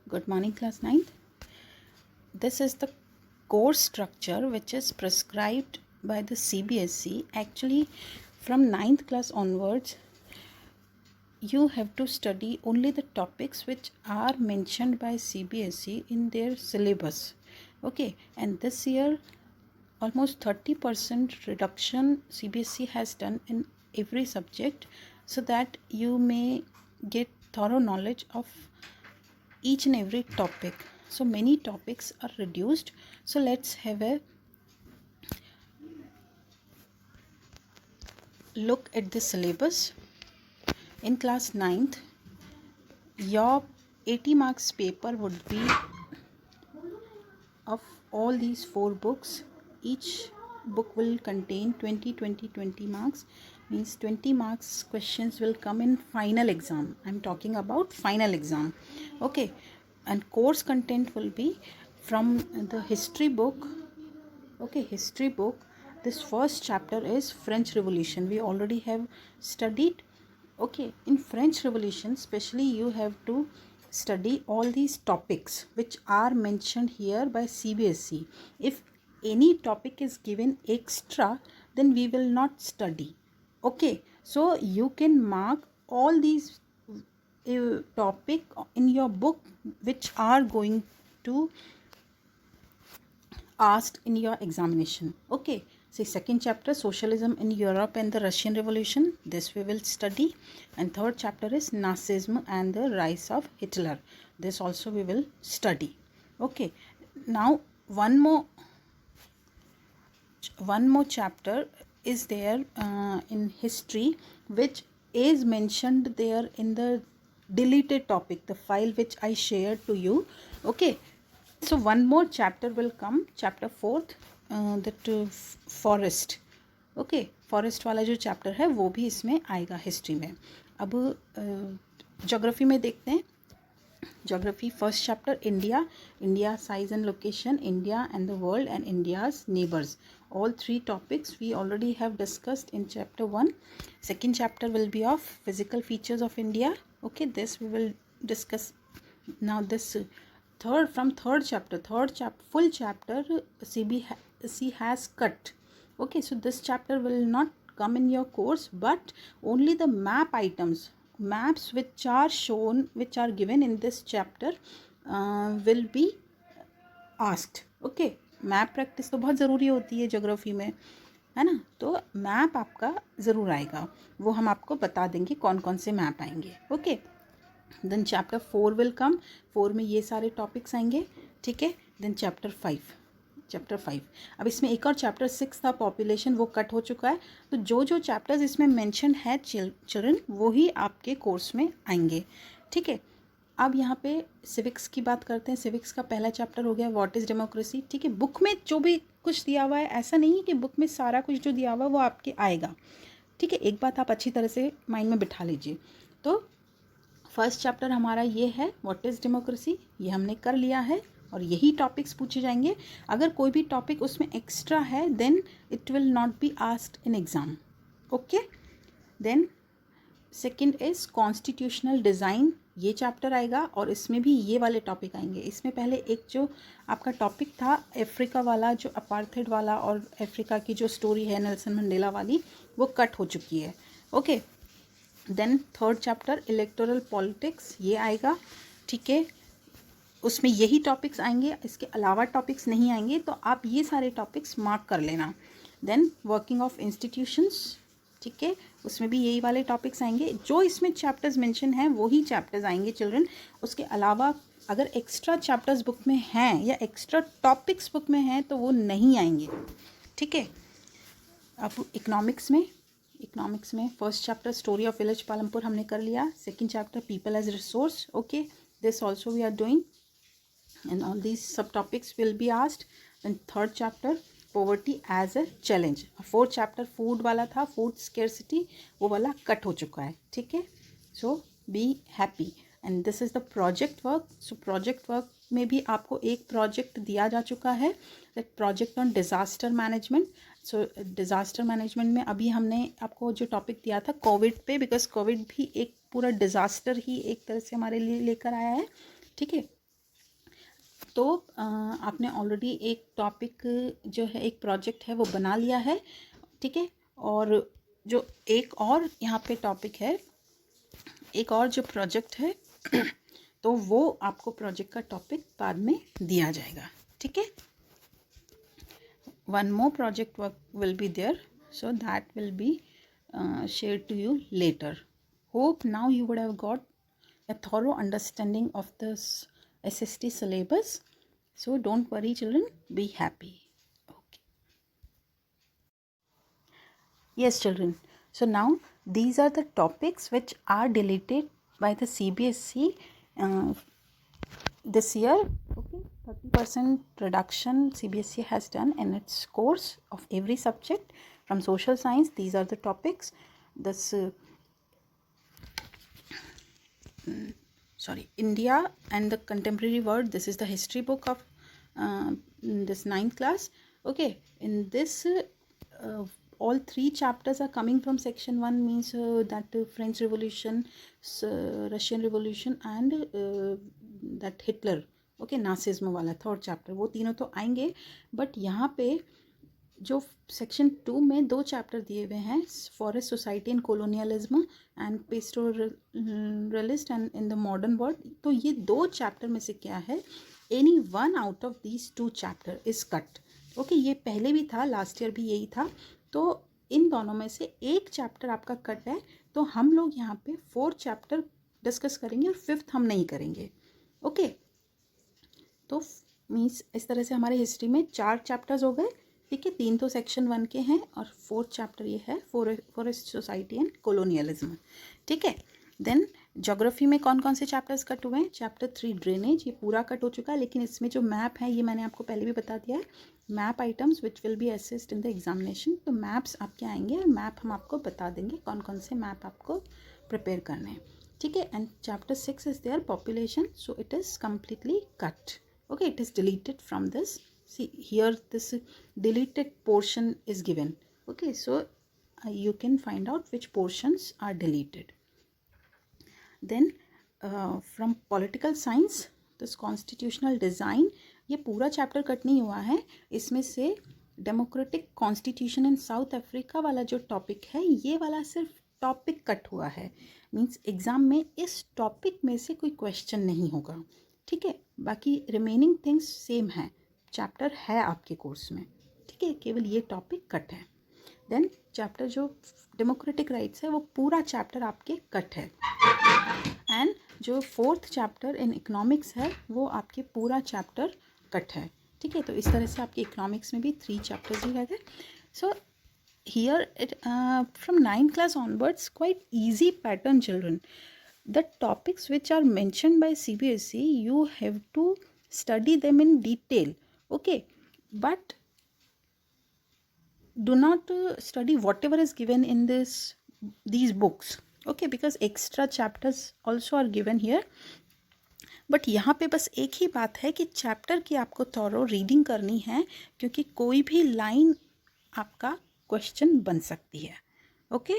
Good morning, class 9th. This is the course structure which is prescribed by the CBSE. Actually, from 9th class onwards, you have to study only the topics which are mentioned by CBSE in their syllabus. Okay, and this year almost 30% reduction CBSE has done in every subject so that you may get thorough knowledge of each and every topic. So many topics are reduced. So let's have a look at the syllabus. In class 9th, your 80 marks paper would be of all these 4 books. Each book will contain 20 marks, means 20 marks questions will come in final exam. I'm talking about final exam. Okay, and course content will be from the history book. Okay, history book. This first chapter is French Revolution. We already have studied. Okay, in French Revolution especially you have to study all these topics which are mentioned here by CBSE. If any topic is given extra, then we will not study. Okay, so you can mark all these topic in your book which are going to asked in your examination. Okay, so second chapter, Socialism in Europe and the Russian Revolution. This we will study. And third chapter is Nazism and the rise of Hitler. This also we will study. Okay, now one more chapter is there in history which is mentioned there in the deleted topic, the file which I shared to you. Okay, so one more chapter will come, chapter 4th, that forest. Okay, forest वाला जो chapter है वो भी इसमें आएगा history में. अब geography में देखते हैं. Geography first chapter, India size and location, India and the world, and India's neighbors. All 3 topics we already have discussed in chapter 1. Second chapter will be of physical features of India. Okay, this we will discuss now. This third chapter full chapter CBSE has cut. Okay, so this chapter will not come in your course, but only the map items, maps which are shown, which are given in this chapter will be asked. Okay, map practice तो बहुत ज़रूरी होती है geography में, है ना. तो map आपका ज़रूर आएगा, वो हम आपको बता देंगे कौन कौन से मैप आएंगे. Okay, then chapter 4 will come. 4 में ये सारे टॉपिक्स आएंगे. ठीक है, देन चैप्टर 5. अब इसमें एक और चैप्टर 6 था, पॉपुलेशन, वो कट हो चुका है. तो जो चैप्टर्स इसमें मेंशन है चिल्ड्रन, वो ही आपके कोर्स में आएंगे. ठीक है, अब यहाँ पे सिविक्स की बात करते हैं. सिविक्स का पहला चैप्टर हो गया व्हाट इज़ डेमोक्रेसी. ठीक है, बुक में जो भी कुछ दिया हुआ है, ऐसा नहीं है कि बुक में सारा कुछ जो दिया हुआ है वो आपके आएगा. ठीक है, एक बात आप अच्छी तरह से माइंड में बिठा लीजिए. तो फर्स्ट चैप्टर हमारा ये है व्हाट इज़ डेमोक्रेसी, ये हमने कर लिया है और यही टॉपिक्स पूछे जाएंगे. अगर कोई भी टॉपिक उसमें एक्स्ट्रा है then it will not be asked in exam. Okay, then second is constitutional design, ये चैप्टर आएगा और इसमें भी ये वाले टॉपिक आएंगे. इसमें पहले एक जो आपका टॉपिक था अफ्रीका वाला, जो अपार्थेड वाला और अफ्रीका की जो स्टोरी है नेल्सन मंडेला वाली, वो कट हो चुकी है. Okay, then third chapter electoral politics, ये आएगा. ठीक है, उसमें यही टॉपिक्स आएंगे, इसके अलावा टॉपिक्स नहीं आएंगे, तो आप ये सारे टॉपिक्स मार्क कर लेना. देन वर्किंग ऑफ इंस्टीट्यूशंस, ठीक है, उसमें भी यही वाले टॉपिक्स आएंगे. जो इसमें चैप्टर्स मेंशन हैं वही चैप्टर्स आएंगे चिल्ड्रन. उसके अलावा अगर एक्स्ट्रा चैप्टर्स बुक में हैं या एक्स्ट्रा टॉपिक्स बुक में हैं तो वो नहीं आएंगे. ठीक है, अब इकोनॉमिक्स में first chapter story of village Palampur हमने कर लिया. Second chapter people as resource. Okay, this also we are doing and all these subtopics will be asked. Then third chapter poverty as a challenge. Fourth chapter food वाला था, food scarcity, वो वाला cut हो चुका है. ठीक है, so be happy. And this is the project work. So project work में भी आपको एक प्रोजेक्ट दिया जा चुका है, that project on disaster management. So disaster management में अभी हमने आपको जो टॉपिक दिया था कोविड पे, बिकॉज कोविड भी एक पूरा डिज़ास्टर ही एक तरह से हमारे लिए लेकर आया है. ठीक है, तो आपने ऑलरेडी एक टॉपिक जो है, एक प्रोजेक्ट है वो बना लिया है, ठीक है। और जो एक और यहाँ पे टॉपिक है, एक और जो प्रोजेक्ट है तो वो आपको प्रोजेक्ट का टॉपिक बाद में दिया जाएगा, ठीक है। one more project work will be there, so that will be shared to you later. Hope now you would have got a thorough understanding of this SST syllabus, so don't worry children, be happy. Okay. Yes children, so now these are the topics which are deleted by the CBSE this year. Okay, 30% reduction CBSE has done in its course of every subject from social science. These are the topics. This India and the contemporary world. This is the history book of this 9th class. Okay, in this all 3 chapters are coming from section 1, means that French Revolution, Russian Revolution and that Hitler, okay, Nazism वाला 3rd chapter, वो तीनों तो आएंगे। But यहाँ पे जो section 2 में 2 chapter दिए हुए हैं, forest society in colonialism and pastoralist and in the modern world, तो ये 2 चैप्टर में से क्या है, any one out of these 2 chapter is cut. Okay, ये पहले भी था, लास्ट ईयर भी यही था। तो इन दोनों में से एक चैप्टर आपका कट है, तो हम लोग यहाँ पे 4th चैप्टर डिस्कस करेंगे और 5th हम नहीं करेंगे। ओके, तो मीन्स इस तरह से हमारे हिस्ट्री में 4 चैप्टर्स हो गए, ठीक है। 3 तो सेक्शन 1 के हैं और 4th चैप्टर ये है फॉरेस्ट सोसाइटी एंड कोलोनियलिज्म, ठीक है। देन ज्योग्राफी में कौन कौन से चैप्टर्स कट हुए हैं, चैप्टर 3 ड्रेनेज, ये पूरा कट हो चुका है, लेकिन इसमें जो मैप है ये मैंने आपको पहले भी बता दिया है, map items which will be assist in the examination. तो मैप्स आपके आएंगे और मैप हम आपको बता देंगे कौन कौन से मैप आपको प्रिपेयर करने हैं, ठीक है। And chapter 6 is their population, so it is completely cut. Okay, it is deleted from this. See here, this deleted portion is given. Okay, so you can find out which portions are deleted. Then from political science, this constitutional design, ये पूरा chapter cut नहीं हुआ है, इसमें से democratic constitution in south Africa वाला जो topic है, ये वाला सिर्फ टॉपिक कट हुआ है, मीन्स एग्ज़ाम में इस टॉपिक में से कोई क्वेश्चन नहीं होगा, ठीक है। बाकी रिमेनिंग थिंग्स सेम है, चैप्टर है आपके कोर्स में, ठीक है, केवल ये टॉपिक कट है। देन चैप्टर जो डेमोक्रेटिक राइट्स है वो पूरा चैप्टर आपके कट है। एंड जो 4th चैप्टर इन इकोनॉमिक्स है वो आपके पूरा चैप्टर कट है, ठीक है। तो इस तरह से आपके इकोनॉमिक्स में भी 3 चैप्टर्स ही रह गए। So here it from 9th class onwards, quite easy pattern children. The topics which are mentioned by CBSE, you have to study them in detail, okay, but do not study whatever is given in these books, okay, because extra chapters also are given here. But यहाँ पे बस एक ही बात है कि chapter की आपको thorough reading करनी है, क्योंकि कोई भी लाइन आपका क्वेश्चन बन सकती है, ओके।